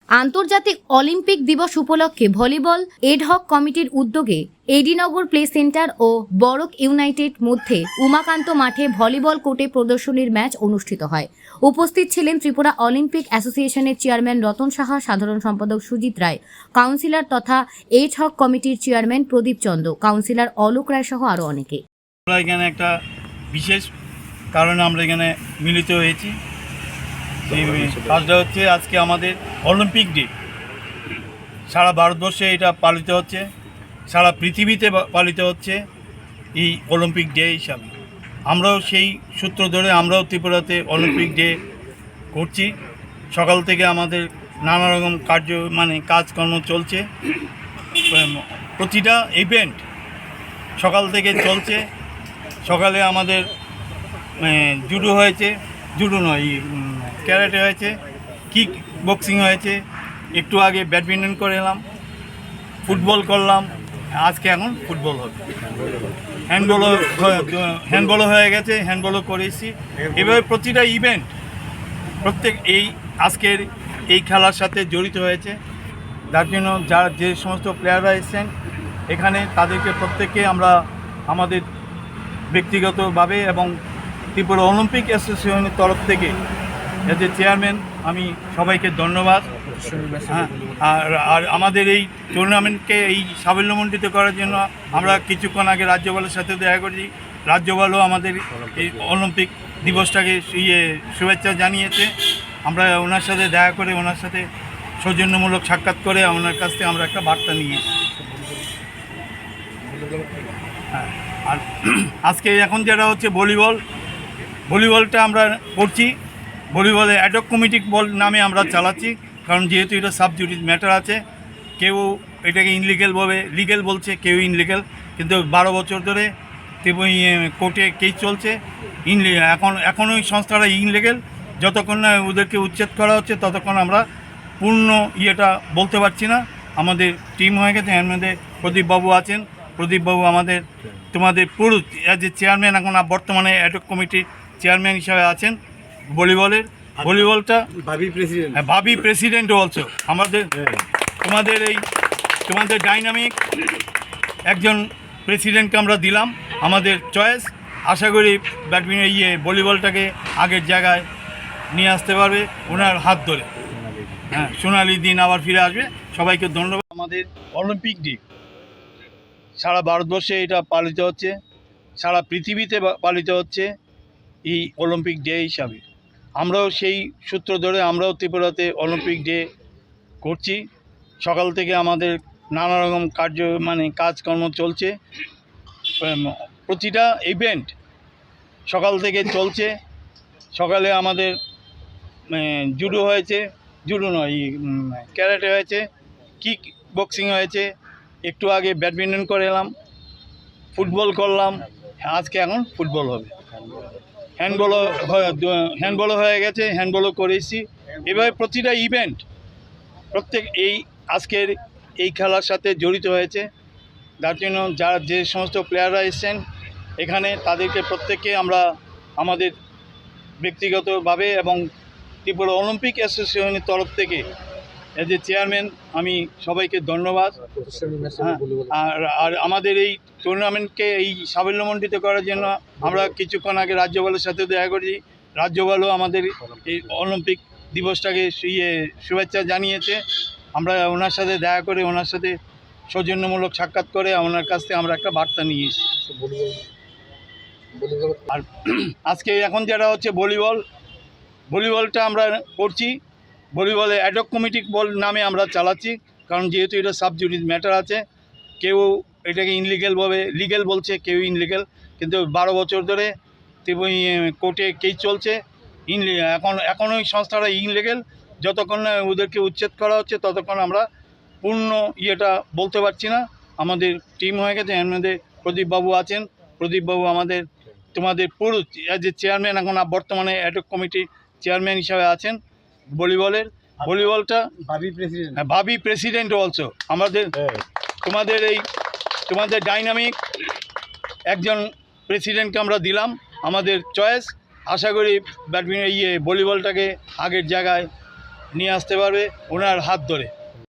আন্তর্জাতিক অলিম্পিক দিবস উপলক্ষে ভলিবল এডহক কমিটির উদ্যোগে এডিনগর প্লে সেন্টার ও বরক ইউনাইটেড মধ্যে উমাকান্ত মাঠে ভলিবল কোর্টে প্রদর্শনীর ম্যাচ অনুষ্ঠিত হয়। উপস্থিত ছিলেন ত্রিপুরা অলিম্পিক অ্যাসোসিয়েশনের চেয়ারম্যান রতন সাহা, সাধারণ সম্পাদক সুজিত রায়, কাউন্সিলর তথা এডহক কমিটির চেয়ারম্যান প্রদীপ চন্দ, কাউন্সিলর অলোক রায় সহ আরও অনেকে। আমরা এখানে একটা বিশেষ কারণে আমরা এখানে মিলিত হয়েছি। কাজটা হচ্ছে আজকে আমাদের অলিম্পিক ডে। সারা ভারতবর্ষে এটা পালিত হচ্ছে, সারা পৃথিবীতে পালিত হচ্ছে এই অলিম্পিক ডে হিসাবে। আমরাও সেই সূত্র ধরে আমরাও ত্রিপুরাতে অলিম্পিক ডে করছি। সকাল থেকে আমাদের নানা রকম কাজকর্ম চলছে। প্রতিটা ইভেন্ট সকাল থেকে চলছে। সকালে আমাদের জুডো হয়েছে, ক্যারাটে হয়েছে, কিক বক্সিং হয়েছে, একটু আগে ব্যাডমিন্টন করে এলাম, ফুটবল করলাম, আজকে এখন ফুটবল হবে। হ্যান্ডবলও হয়ে গেছে, হ্যান্ডবলও করেছি। এভাবে প্রতিটা ইভেন্ট এই আজকের এই খেলার সাথে জড়িত হয়েছে। যার জন্য যে সমস্ত প্লেয়াররা এসেছেন এখানে তাদেরকে প্রত্যেককে আমরা আমাদের ব্যক্তিগতভাবে এবং ত্রিপুরা অলিম্পিক অ্যাসোসিয়েশনের তরফ থেকে এজ এ চেয়ারম্যান আমি সবাইকে ধন্যবাদ। আর আমাদের এই টুর্নামেন্টকে এই সাফল্যমণ্ডিত করার জন্য আমরা কিছুক্ষণ আগে রাজ্যপালের সাথে দেখা করেছি। রাজ্যপালও আমাদের এই অলিম্পিক দিবসটাকে শুভেচ্ছা জানিয়েছে। আমরা ওনার সাথে দেখা করে ওনার সাথে সৌজন্যমূলক সাক্ষাৎ করে ওনার কাছ থেকে আমরা একটা বার্তা নিয়েছি। হ্যাঁ, আর আজকে এখন যেটা হচ্ছে ভলিবলটা আমরা করছি। ভলিবলে অ্যাডহক কমিটি বল নামে আমরা চালাচ্ছি, কারণ যেহেতু এটা সাবজুডিস ম্যাটার আছে। কেউ এটাকে ইনলিগেল বলে, লিগেল বলছে, কেউ ইনলিগেল। কিন্তু 12 বছর ধরে কোর্টে কেস চলছে। এখন ওই সংস্থাটা ইনলিগেল। যতক্ষণ না ওদেরকে উচ্ছেদ করা হচ্ছে ততক্ষণ আমরা পূর্ণ বলতে পারছি না। আমাদের টিম হয়ে গেছে, এর মধ্যে প্রদীপবাবু আছেন। প্রদীপবাবু আমাদের তোমাদের পুরো অ্যাজ এ চেয়ারম্যান এখন বর্তমানে অ্যাডহক কমিটির চেয়ারম্যান হিসাবে আছেন ভলিবলটা ভাবি প্রেসিডেন্ট অলসো। তোমাদের ডাইনামিক একজন প্রেসিডেন্টকে আমরা দিলাম, আমাদের চয়েস। আশা করি ভলিবলটাকে আগের জায়গায় নিয়ে আসতে পারবে ওনার হাত ধরে। হ্যাঁ, সোনালি দিন আবার ফিরে আসবে। সবাইকে ধন্যবাদ। আমাদের অলিম্পিক ডে সারা ভারতবর্ষে এটা পালিত হচ্ছে, সারা পৃথিবীতে পালিত হচ্ছে এই অলিম্পিক ডে হিসাবে। আমরাও সেই সূত্র ধরে আমরাও ত্রিপুরাতে অলিম্পিক ডে করছি। সকাল থেকে আমাদের নানা রকম কাজকর্ম চলছে। প্রতিটা ইভেন্ট সকাল থেকে চলছে। সকালে আমাদের জুডো হয়েছে, ক্যারাটে হয়েছে, কিক বক্সিং হয়েছে, একটু আগে ব্যাডমিন্টন করে এলাম, ফুটবল করলাম, আজকে এখন ফুটবল হবে। হ্যান্ডবলও হয়ে গেছে, হ্যান্ডবলও করেছি। এভাবে প্রতিটা ইভেন্ট এই আজকের এই খেলার সাথে জড়িত হয়েছে। যার জন্য যে সমস্ত প্লেয়াররা এসেছেন এখানে তাদেরকে প্রত্যেককে আমরা আমাদের ব্যক্তিগতভাবে এবং ত্রিপুরা অলিম্পিক অ্যাসোসিয়েশনের তরফ থেকে এজ এ চেয়ারম্যান আমি সবাইকে ধন্যবাদ। আর আমাদের এই টুর্নামেন্টকে এই সাফল্যমণ্ডিত করার জন্য আমরা কিছুক্ষণ আগে রাজ্যপালের সাথে দেখা করেছি। রাজ্যপালও আমাদের এই অলিম্পিক দিবসটাকে শুভেচ্ছা জানিয়েছে। আমরা ওনার সাথে দেখা করে ওনার সাথে সৌজন্যমূলক সাক্ষাৎ করে ওনার কাছ থেকে আমরা একটা বার্তা নিয়েছি। আর আজকে এখন যেটা হচ্ছে ভলিবলটা আমরা করছি। ভলিবলে অ্যাডহক কমিটি বল নামে আমরা চালাচ্ছি, কারণ যেহেতু এটা সাবজুডিস ম্যাটার আছে। কেউ এটাকে ইনলিগেল বলে, লিগেল বলছে, কেউ ইনলিগেল। কিন্তু 12 বছর ধরে কোর্টে কেস চলছে। এখন ওই সংস্থাটা ইনলিগেল। যতক্ষণ না ওদেরকে উচ্ছেদ করা হচ্ছে ততক্ষণ আমরা পূর্ণ বলতে পারছি না। আমাদের টিম হয়ে গেছে, এর মধ্যে প্রদীপবাবু আছেন। প্রদীপবাবু আমাদের তোমাদের পুরো অ্যাজ এ চেয়ারম্যান এখন বর্তমানে অ্যাডহক কমিটির চেয়ারম্যান হিসাবে আছেন। ভলিবলটা ভাবি প্রেসিডেন্ট অলসো। তোমাদের ডাইনামিক একজন প্রেসিডেন্টকে আমরা দিলাম, আমাদের চয়েস। আশা করি ভলিবলটাকে আগের জায়গায় নিয়ে আসতে পারবে ওনার হাত ধরে।